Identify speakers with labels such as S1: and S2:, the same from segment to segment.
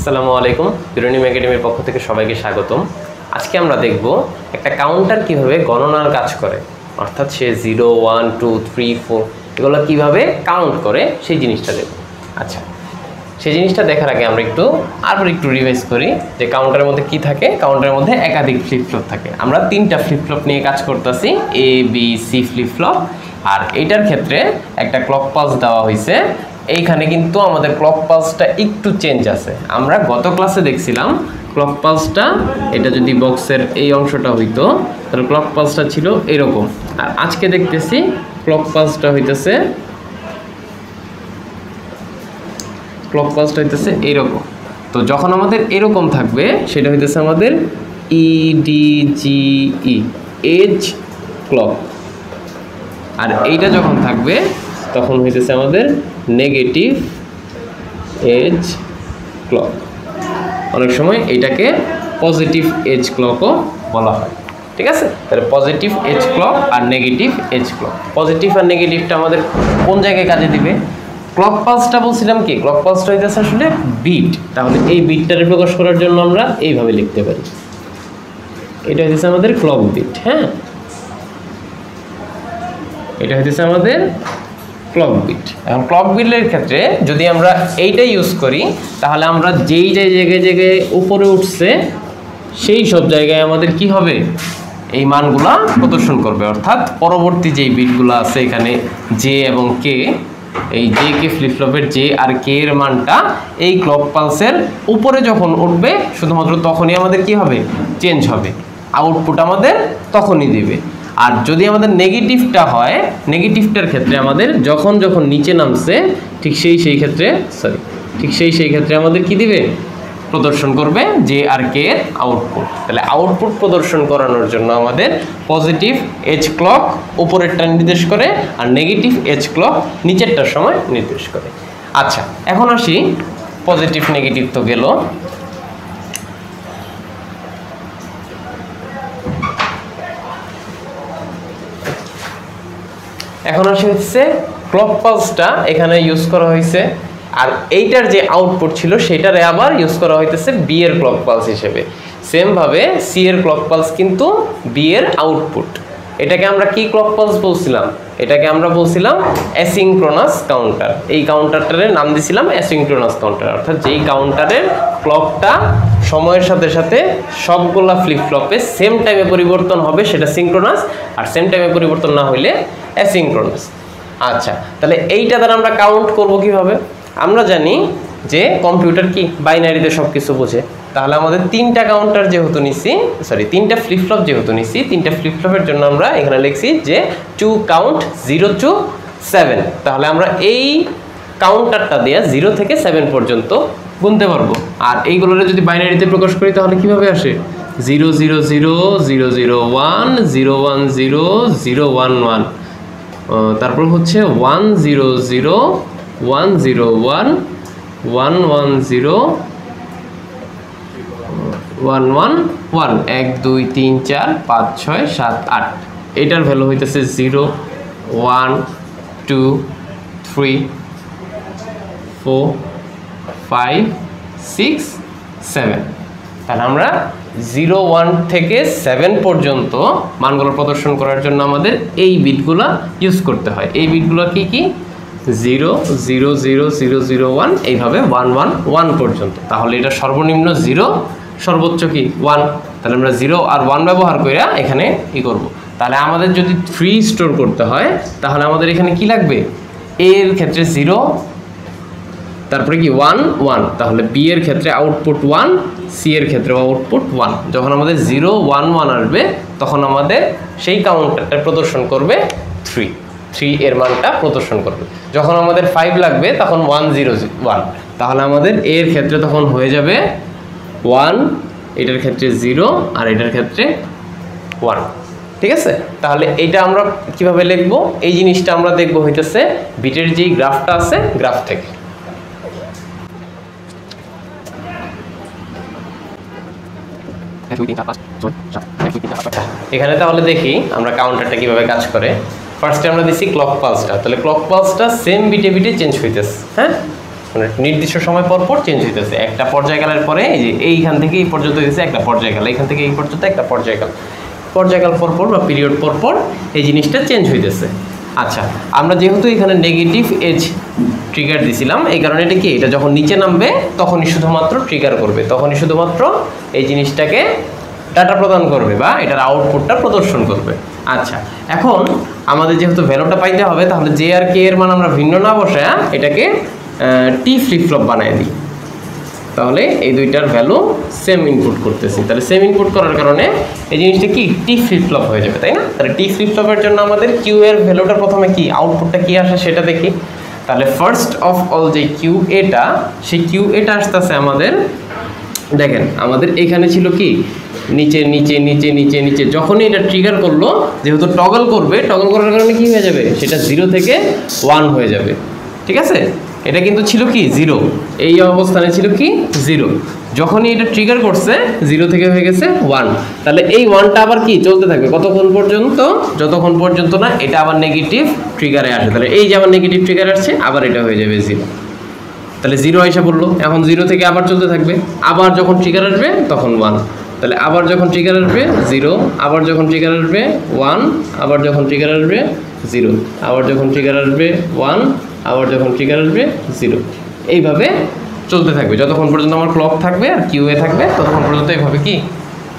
S1: আসসালামু আলাইকুম বিরোনিম একাডেমির পক্ষ থেকে সবাইকে স্বাগতম। আজকে আমরা দেখব একটা কাউন্টার কিভাবে গণনার কাজ করে, অর্থাৎ সে 0 1 2 3 4 এগুলো কিভাবে কাউন্ট করে সেই জিনিসটা দেখব। আচ্ছা, সেই জিনিসটা দেখার আগে আমরা একটু রিভাইজ করি যে কাউন্টারের মধ্যে কি থাকে। কাউন্টারের মধ্যে একাধিক ফ্লিপ ফ্লপ থাকে। আমরা 3টা ফ্লিপ ফ্লপ নিয়ে কাজ করতেছি, A B C flip flop. আর এইটার ক্ষেত্রে একটা ক্লক পালস দেওয়া হয়েছে। এইখানে কিন্তু আমাদের ক্লক পালসটা একটু চেঞ্জ আছে। আমরা গত ক্লাসে দেখছিলাম ক্লক পালসটা, এটা যদি বক্সের এই অংশটা হইতো তাহলে ক্লক পালসটা ছিল এরকম। আর আজকে দেখতেছি ক্লক পালসটা হইতেছে এইরকম। তো যখন আমাদের এরকম থাকবে সেটা হইতেছে আমাদের ইডিজিই, এজ ক্লক। আর এইটা যখন থাকবে তখন হইতেছে আমাদের নেগেটিভ এজ ক্লক। অনেক সময় এইটাকে পজিটিভ এজ ক্লকও বলা হয়। ঠিক আছে, তাহলে পজিটিভ এজ ক্লক আর নেগেটিভ এজ ক্লক। পজিটিভ আর নেগেটিভটা আমাদের কোন জায়গায় কাজে দিবে? ক্লক পালসটা বলছিলাম কি, ক্লক পালসটা হইতেছে আসলে বিট। তাহলে এই বিটটারে প্রকাশ করার জন্য আমরা এইভাবে লিখতে পারি, এটা হইতেছে আমাদের ক্লক বিট। হ্যাঁ, এটা হইতেছে আমাদের ক্লক বিট। এখন ক্লক বিটের ক্ষেত্রে যদি আমরা এইটা ইউজ করি তাহলে আমরা যেই জায়গায় উপরে উঠছে সেই সব জায়গায় আমাদের কি হবে, এই মানগুলা প্রদর্শন করবে। অর্থাৎ পরবর্তী যেই বিটগুলো আছে এখানে জে এবং কে, এই J K flip ফ্লপের J R কে এর মানটা এই ক্লক পালসের উপরে যখন উঠবে শুধুমাত্র তখনই আমাদের কি হবে, চেঞ্জ হবে। আউটপুট আমাদের তখনই দিবে। আর যদি আমাদের নেগেটিভটা হয়, নেগেটিভটার ক্ষেত্রে আমাদের যখন নিচে নামছে ঠিক সেই ক্ষেত্রে আমাদের কি দিবে, প্রদর্শন করবে জে আর কে এর আউটপুট। তাহলে আউটপুট প্রদর্শন করানোর জন্য আমাদের পজিটিভ এজ ক্লক উপরেরটা নির্দেশ করে আর নেগেটিভ এজ ক্লক নিচেরটার সময় নির্দেশ করে। আচ্ছা, এখন আসি পজিটিভ নেগেটিভ তো গেল। এখন আসি হচ্ছে ক্লক পালসটা এখানে ইউজ করা হয়েছে, আর এইটার যে আউটপুট ছিল সেটারে আবার ইউজ করা হইতেছে বি এর ক্লক পালস হিসেবে। সেম ভাবে সি এর ক্লক পালস কিন্তু বি এর আউটপুট। এটাকে আমরা কি ক্লক পালস বলছিলাম? এটাকে আমরা বলছিলাম অ্যাসিনক্রোনাস কাউন্টার। এই কাউন্টারটার নাম দিছিলাম অ্যাসিনক্রোনাস কাউন্টার। অর্থাৎ যেই কাউন্টারের ক্লকটা সময়ের সাথে সাথে সবগুলা ফ্লিপ ফ্লপে সেম টাইমে পরিবর্তন হবে সেটা সিনক্রোনাস, আর সেম টাইমে পরিবর্তন না হইলে অ্যাসিনক্রোনাস। আচ্ছা, তাহলে এইটা দ্বারা আমরা কাউন্ট করব কিভাবে? আমরা জানি যে কম্পিউটার কি বাইনারিতে সব কিছু বোঝে। তাহলে আমাদের 3টা কাউন্টার যেহেতু নিছি, 3টা ফ্লিপ ফ্লপ যেহেতু নিছি, 3টা ফ্লিপ ফ্লপের জন্য আমরা এখানে লিখছি যে টু কাউন্ট 0 to 7। তাহলে আমরা এই কাউন্টারটা দিয়ে 0 থেকে 7 পর্যন্ত গুনতে পারবো। আর এইগুলোর যদি বাইনারিতে প্রকাশ করি তাহলে কিভাবে আসে? 0 0 0 0 0 1 0 1 0 0 1 1, তারপর হচ্ছে 1 0 0 1 0 1 1 1 0 1 1 1, 1 2 3 4 5 6 7 8। এটার ভ্যালু হইতেছে 0 1 2 3 4 5 6 7। তাহলে আমরা 0 1 থেকে 7 পর্যন্ত মানগুলো প্রদর্শন করার জন্য আমাদের এই বিটগুলো ইউজ করতে হয়। এই বিটগুলো কি 0 0 0 0 0 1, এইভাবে 1 1 1 পর্যন্ত। তাহলে এটা সর্বনিম্ন 0, সর্বোচ্চ কি 1। তাহলে আমরা 0 আর 1 ব্যবহার করে এখানে কি করব? তাহলে আমাদের যদি 3 স্টোর করতে হয় তাহলে আমাদের এখানে কি লাগবে? এ এর ক্ষেত্রে 0, তারপরে কি 1 1, তাহলে বি এর ক্ষেত্রে আউটপুট 1, সি এর ক্ষেত্রে আউটপুট 1। যখন আমাদের 0 1 1 আসবে তখন আমাদের সেই কাউন্টারটা প্রদর্শন করবে 3 এর মানটা প্রদর্শন করবে। যখন আমাদের 5 লাগবে তখন 1 0 1, তাহলে আমাদের এর ক্ষেত্রে তখন হয়ে যাবে 1, এটার ক্ষেত্রে 0 আর এটার ক্ষেত্রে 1। ঠিক আছে, তাহলে এইটা আমরা কিভাবে লিখবো? এই জিনিসটা আমরা দেখবো হইতেছে বিটের যেই গ্রাফটা আছে গ্রাফ থেকে। এখানে তাহলে দেখি আমরা কাউন্টারটা কিভাবে কাজ করে। ফার্স্টে আমরা দিছি ক্লক পালসটা, তাহলে ক্লক পালসটা সেম বিটে চেঞ্জ হইতেছে। হ্যাঁ, মানে নির্দিষ্ট সময় পর পর চেঞ্জ হইতেছে। একটা পর্যায়কালের পরে এই যে এইখান থেকে এই পর্যন্ত হইতেছে একটা পর্যায়কাল, এইখান থেকে এই পর্যন্ত একটা পর্যায়কাল, পর্যায়কাল পর পর বা পিরিয়ড পর পর এই জিনিসটা চেঞ্জ হইতেছে। আচ্ছা, আমরা যেহেতু এখানে নেগেটিভ এজ ট্রিগার দিছিলাম, এই কারণে এটা কি, এটা যখন নিচে নামবে তখনই শুধুমাত্র ট্রিগার করবে, তখনই শুধুমাত্র এই জিনিসটাকে ডাটা প্রদান করবে বা এটার আউটপুটটা প্রদর্শন করবে। আচ্ছা, এখন আমাদের যেহেতু ভ্যালুটা পাইতে হবে, তাহলে জে আর কে এর মান আমরা ভিন্ন না বসে এটাকে টি ফ্লিপ ফ্লপ বানিয়ে দিই। তাহলে এই দুইটার ভ্যালু সেম ইনপুট করতেছি, তাহলে সেম ইনপুট করার কারণে এই জিনিসটা কি টি ফ্লিপ ফ্লপ হয়ে যাবে, তাই না? তাহলে টি ফ্লিপ ফ্লপের জন্য আমাদের কিউ এর ভ্যালুটা প্রথমে কি, আউটপুটটা কি আসে সেটা দেখি। তাহলে ফার্স্ট অফ অল যে কিউ এটা, সেই কিউ এটা আসতেছে আমাদের, দেখেন আমাদের এখানে ছিল কি নিচে নিচে নিচে নিচে নিচে, যখনই এটা ট্রিগার করলো, যেহেতু টগল করবে, টগল করার কারণে কি হয়ে যাবে, সেটা 0 থেকে 1 হয়ে যাবে। ঠিক আছে, এটা কিন্তু ছিল কি 0, এই অবস্থানে ছিল কি 0, যখনই এটা ট্রিগার করছে 0 থেকে হয়ে গেছে 1। তাহলে এই 1টা আবার কি চলতে থাকবে কতক্ষণ পর্যন্ত, যতক্ষণ পর্যন্ত না এটা আবার নেগেটিভ ট্রিগারে আসে। তাহলে এই যে আবার নেগেটিভ ট্রিগার আসছে, আবার এটা হয়ে যাবে 0। তাহলে 0 এসে পড়লো, এখন 0 থেকে আবার চলতে থাকবে, আবার যখন ট্রিগার আসবে তখন 1। তাহলে আবার যখন ট্রিগার আসবে 0, আবার যখন ট্রিগার আসবে 1, আবার যখন ট্রিগার আসবে 0, আবার যখন ট্রিগার আসবে 1, আবার যখন ট্রিগার আসবে 0, এইভাবে চলতে থাকবে যতক্ষণ পর্যন্ত আমার ক্লক থাকবে আর কিউ এ থাকবে, ততক্ষণ পর্যন্ত এইভাবে কি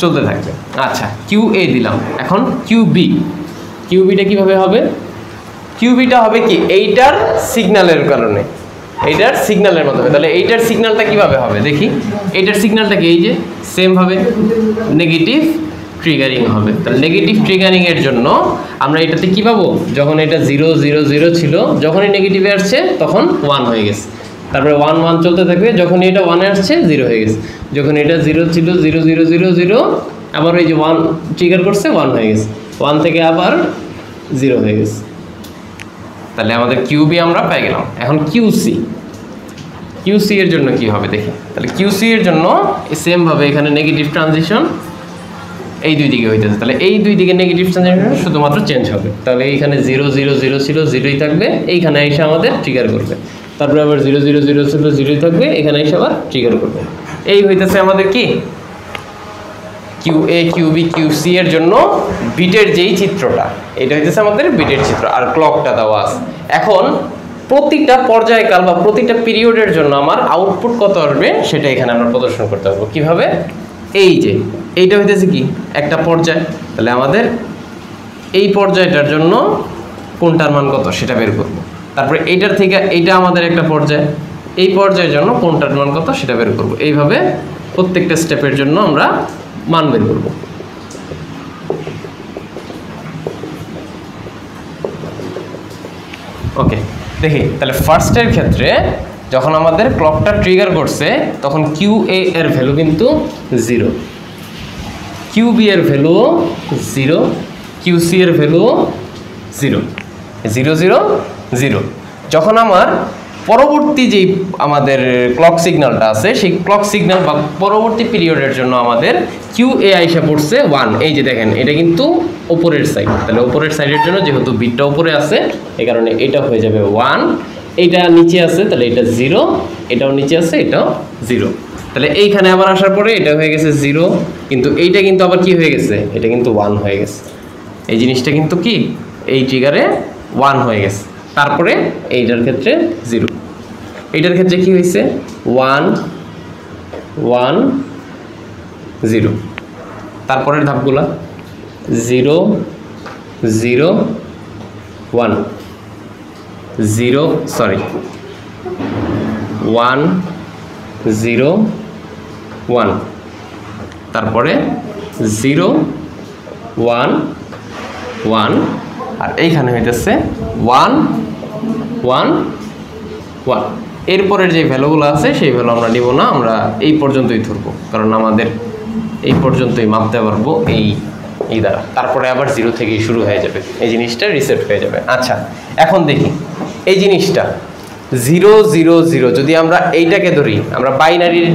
S1: চলতে থাকবে। আচ্ছা, কিউ এ দিলাম, এখন কিউ বি, কিউ বিটা কীভাবে হবে, কিউ বিটা হবে কি এইটার সিগন্যালের কারণে, এইটার সিগন্যালের মাধ্যমে। তাহলে এইটার সিগন্যালটা কিভাবে হবে দেখি, এইটার সিগন্যালটা কি এই যে সেম ভাবে নেগেটিভ ট্রিগারিং হবে। তাহলে নেগেটিভ ট্রিগারিং এর জন্য আমরা এটাতে কি পাবো, যখন এটা 0 0 0 ছিল, যখনই নেগেটিভে আসছে তখন 1 হয়ে গেছে, তারপরে 1 1 চলতে থাকবে, যখন এটা 1 এ আসছে 0 হয়ে গেছে, যখন এটা 0 ছিল 0 0 0 0, আবার ওই যে 1 ট্রিগার করছে 1 হয়ে গেছে, 1 থেকে আবার 0 হয়ে গেছে। তাহলে আমাদের কিউবি আমরা পেয়ে গেলাম। এখন কিউসি, কিউসি এর জন্য কি হবে দেখি। তাহলে কিউসি এর জন্য সেম ভাবে এখানে নেগেটিভ ট্রানজিশন এই দুই দিকে হইতেছে, তাহলে এই দুই দিকে নেগেটিভ ট্রানজিশন শুধুমাত্র চেঞ্জ হবে। তাহলে এইখানে 0 0 0 ছিল 0ই থাকবে, এইখানে এসে আমাদের ট্রিগার করবে, তারপরে আবার 0 0 0 ছিল 0ই থাকবে, এখানে এসে আবার ট্রিগার করবে। এই হইতেছে আমাদের কি কিউ এ কিউ বি কিউ সি এর জন্য বিটের যেই চিত্রটা, এটা হইতেছে আমাদের বিটের চিত্র, আর ক্লকটা দেওয়া আছে। এখন প্রতিটা পর্যায়কাল বা প্রতিটা পিরিয়ডের জন্য আমার আউটপুট কত আসবে সেটা এখানে আমরা প্রদর্শন করতে পারবো। কিভাবে, এই যে এইটা হইতেছে কি একটা পর্যায়, তাহলে আমাদের এই পর্যায়টার জন্য কোনটার মান কত সেটা বের করব। তারপরে এইটার থেকে এইটা আমাদের একটা পর্যায়, এই পর্যায়ের জন্য কোনটার মান কত সেটা বের করব। এইভাবে প্রত্যেকটা স্টেপের জন্য আমরা মান বের করব। ওকে, দেখি তাহলে ফার্স্টের ক্ষেত্রে যখন আমাদের ক্লকটা ট্রিগার করছে তখন কিউ এ এর ভ্যালু কিন্তু 0, কিউ বি এর ভ্যালু 0, কিউ সি এর ভ্যালু 0 0 0 0। যখন আমার পরবর্তী যেই আমাদের ক্লক সিগন্যালটা আছে, সেই ক্লক সিগন্যাল বা পরবর্তী পিরিয়ডের জন্য আমাদের কিউ এ আইসা পড়ছে 1। এই যে দেখেন এটা কিন্তু ওপরের সাইড, তাহলে ওপরের সাইডের জন্য যেহেতু বিটটা উপরে আছে এই কারণে এটা হয়ে যাবে 1, এইটা নিচে আছে তাহলে এটা 0, এটাও নিচে আছে এটাও 0। তাহলে এইখানে আবার আসার পরে এটা হয়ে গেছে 0, কিন্তু এইটা কিন্তু আবার কি হয়ে গেছে, এটা কিন্তু 1 হয়ে গেছে। এই জিনিসটা কিন্তু কি এই ট্রিগারে 1 হয়ে গেছে, তারপরে এইটার ক্ষেত্রে 0, এইটার ক্ষেত্রে কি হয়েছে 1 1 0। তারপরের ধাপগুলা 0 0 1 0 সরি 1 0 1, তারপরে 0 1 1, আর এইখানে হইতেছে 1 1 1। এরপরের যে ভ্যালুগুলো আছে সেই ভ্যালু আমরা নিব না, আমরা এই পর্যন্তই ধরবো, কারণ আমাদের এই পর্যন্তই মাপতে পারবো এই দ্বারা। তারপরে আবার 0 থেকেই শুরু হয়ে যাবে, এই জিনিসটা রিসেট হয়ে যাবে। আচ্ছা, এখন দেখি এই জিনিসটা 0 0 0 যদি আমরা এইটাকে ধরি, আমরা বাইনারির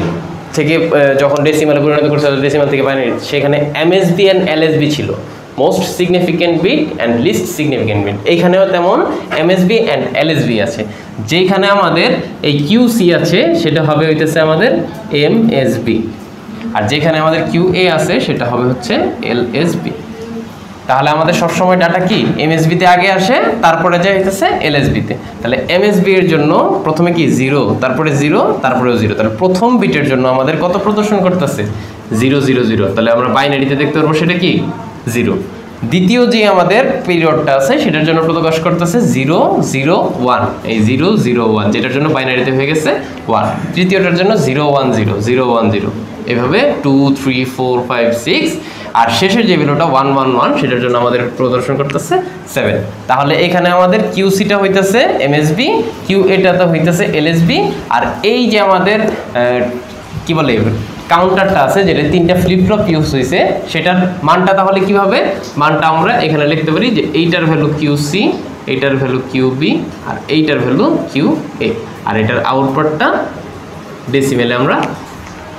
S1: থেকে যখন ডেসিমালে পরিণত করছি, ডেসিমাল থেকে বাইনারি, সেখানে এমএসবি এন্ড এলএসবি ছিল। Most significant bit and least significant bit. এইখানেও তেমন এমএসবি অ্যান্ড এলএসবি আছে। যেখানে আমাদের এই কিউসি আছে সেটা হবে হইতেছে আমাদের এমএসবি, আর যেখানে আমাদের কিউএ আছে সেটা হবে হচ্ছে এলএসবি। তাহলে আমাদের সবসময় ডাটা কি এমএসবিতে আগে আসে, তারপরে যায় হইতেছে এলএসবিতে। তাহলে এমএসবি এর জন্য প্রথমে কি 0, তারপরে 0, তারপরেও 0। তাহলে প্রথম বিটের জন্য আমাদের কত প্রদর্শন করতেছে 0 0 0। তাহলে আমরা বাইনারিতে দেখতে পারবো সেটা কি 0। দ্বিতীয় যে আমাদের পিরিয়ডটা আছে সেটার জন্য প্রকাশ করতেছে 0 0 1, এই 0 0 1 যেটার জন্য বাইনারিতে হয়ে গেছে 1। তৃতীয়টার জন্য 0 1 0 0 1 0, এভাবে 2 3 4 5 6, আর শেষের যে ভ্যালুটা 1 1 1 সেটার জন্য আমাদের প্রদর্শন করতেছে 7। তাহলে এখানে আমাদের কিউসিটা হইতেছে এমএসবি, কিউএটা হইতেছে এলএসবি, আর এই যে আমাদের কি বলে কাউন্টারটা আছে যেটা 3টা ফ্লিপ ফ্লপ ইউজ হয়েছে সেটার মানটা তাহলে কিভাবে মানটা আমরা এখানে লিখতে পারি যে এইটার ভ্যালু কিউসি, এইটার ভ্যালু কিউবি, আর এইটার ভ্যালু কিউএ, আর এটার আউটপুটটা ডেসিমেলে আমরা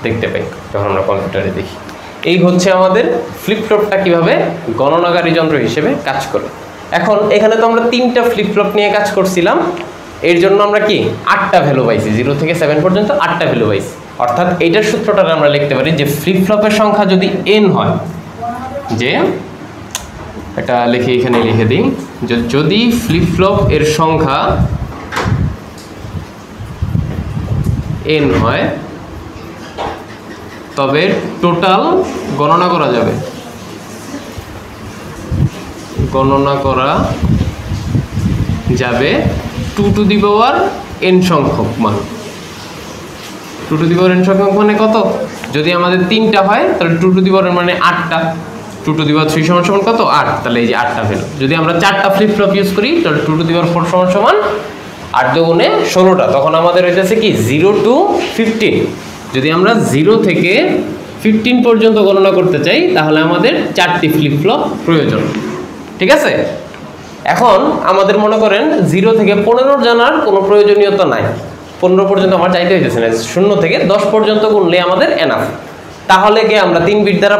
S1: দেখতে পাই যখন আমরা কম্পিউটারে দেখি। এই হচ্ছে আমাদের ফ্লিপ ফ্লপটা কীভাবে গণনাকারী যন্ত্র হিসেবে কাজ করে। এখন এখানে তো আমরা 3টা ফ্লিপ ফ্লপ নিয়ে কাজ করছিলাম, এর জন্য আমরা কি 8টা ভ্যালু পাইছি, 0 থেকে 7 পর্যন্ত 8টা ভ্যালু পাইছি। অর্থাৎ এইটার সূত্রটা আমরা লিখতে পারি যে ফ্লিপ ফ্লপের সংখ্যা যদি n হয়, যে এটা লিখে এখানে লিখে দিই, যদি ফ্লিপ ফ্লপ এর সংখ্যা n হয় তবে টোটাল গণনা করা যাবে, গণনা করা যাবে 2 টু দি পাওয়ার n সংখ্যক মান। 2 টু দি পাওয়ার n সংখ্যক মানে কত? যদি আমাদের 3টা হয় তাহলে 2 টু দি পাওয়ার মানে 8টা, 2 টু দি পাওয়ার 3 সমান সমান কত 8, তাহলে এই যে 8টা ভ্যালু। যদি আমরা 4টা ফ্লিপ ফ্লপ ইউজ করি তাহলে 2 টু দি পাওয়ার 4 সমান সমান 8 দুগুণে 16টা, তখন আমাদের হইতেছে কি 0 টু 15। যদি আমরা 0 থেকে 15 পর্যন্ত গণনা করতে চাই তাহলে আমাদের 4টি ফ্লিপ ফ্লপ প্রয়োজন, ঠিক আছে? এখন আমাদের মনে করেন 0 থেকে 15 জানার কোনো প্রয়োজনীয়তা নাই, 15 পর্যন্ত আমার চাইতে হইতেছে না, 0 থেকে 10 পর্যন্ত গুনলে আমাদের এনাফ। তাহলে কি আমরা 3 বিট দ্বারা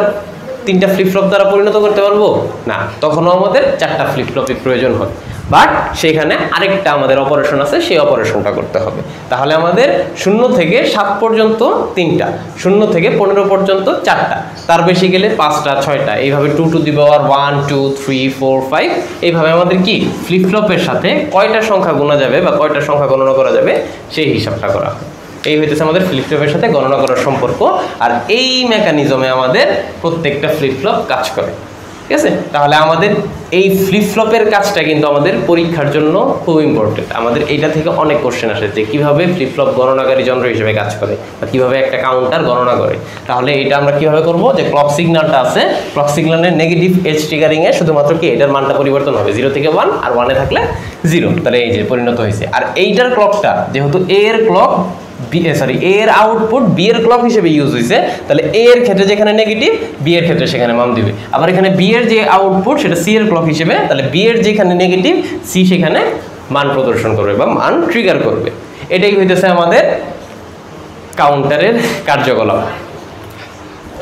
S1: 3টা ফ্লিপ ফ্লপ দ্বারা পরিণত করতে পারবো না, তখনও আমাদের 4টা ফ্লিপ ফ্লপের প্রয়োজন হয়। বাট সেখানে আরেকটা আমাদের অপারেশন আছে, সেই অপারেশনটা করতে হবে। তাহলে আমাদের 0 থেকে 7 পর্যন্ত 3টা, 0 থেকে 15 পর্যন্ত 4টা, তার বেশি গেলে 5টা 6টা, এইভাবে 2 টু দি পাওয়ার 1 2 3 4 5, এইভাবে আমাদের কি ফ্লিপ ফ্লপের সাথে কয়টা সংখ্যা গোনা যাবে বা কয়টা সংখ্যা গণনা করা যাবে সেই হিসাবটা করা হয়। এই হইতেছে আমাদের ফ্লিপ ফ্লপের সাথে গণনা করার সম্পর্ক, আর এই মেকানিজমে আমাদের প্রত্যেকটা ফ্লিপ ফ্লপ কাজ করে, ঠিক আছে? তাহলে আমাদের এই ফ্লিপ ফ্লপের কাজটা কিন্তু আমাদের পরীক্ষার জন্য খুব ইম্পর্টেন্ট। আমাদের এইটা থেকে অনেক কোশ্চেন আসে যে কীভাবে ফ্লিপ ফ্লপ গণনাকারী যন্ত্র হিসেবে কাজ করে বা কীভাবে একটা কাউন্টার গণনা করে। তাহলে এটা আমরা কীভাবে করব, যে ক্লক সিগন্যালটা আছে, ক্লক সিগন্যালের নেগেটিভ এজ ট্রিগারিংয়ে শুধুমাত্র কি এটার মানটা পরিবর্তন হবে 0 থেকে 1, আর 1-এ থাকলে 0, তাহলে এই যে পরিণত হয়েছে। আর এইটার ক্লকটা যেহেতু এ এর ক্লক এ এর আউটপুট বি এর ক্লক হিসেবে ইউজ হয়েছে, তাহলে এ এর ক্ষেত্রে যেখানে নেগেটিভ, বি এর ক্ষেত্রে সেখানে মান দিবে। আবার এখানে বি এর যে আউটপুট সেটা সি এর ক্লক হিসেবে, তাহলে বি এর যেখানে নেগেটিভ, সি সেখানে মান প্রদর্শন করবে বা মান ট্রিগার করবে। এটাই হইতেছে আমাদের কাউন্টারের কার্যকলাপ।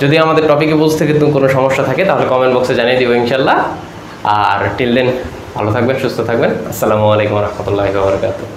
S1: যদি আমাদের টপিকে বুঝতে কিন্তু কোনো সমস্যা থাকে তাহলে কমেন্ট বক্সে জানিয়ে দিব ইনশাল্লাহ। আর টিল দেন ভালো থাকবেন, সুস্থ থাকবেন। আসসালামু আলাইকুম রহমতুল্লাহি ওয়া বারাকাতুহু।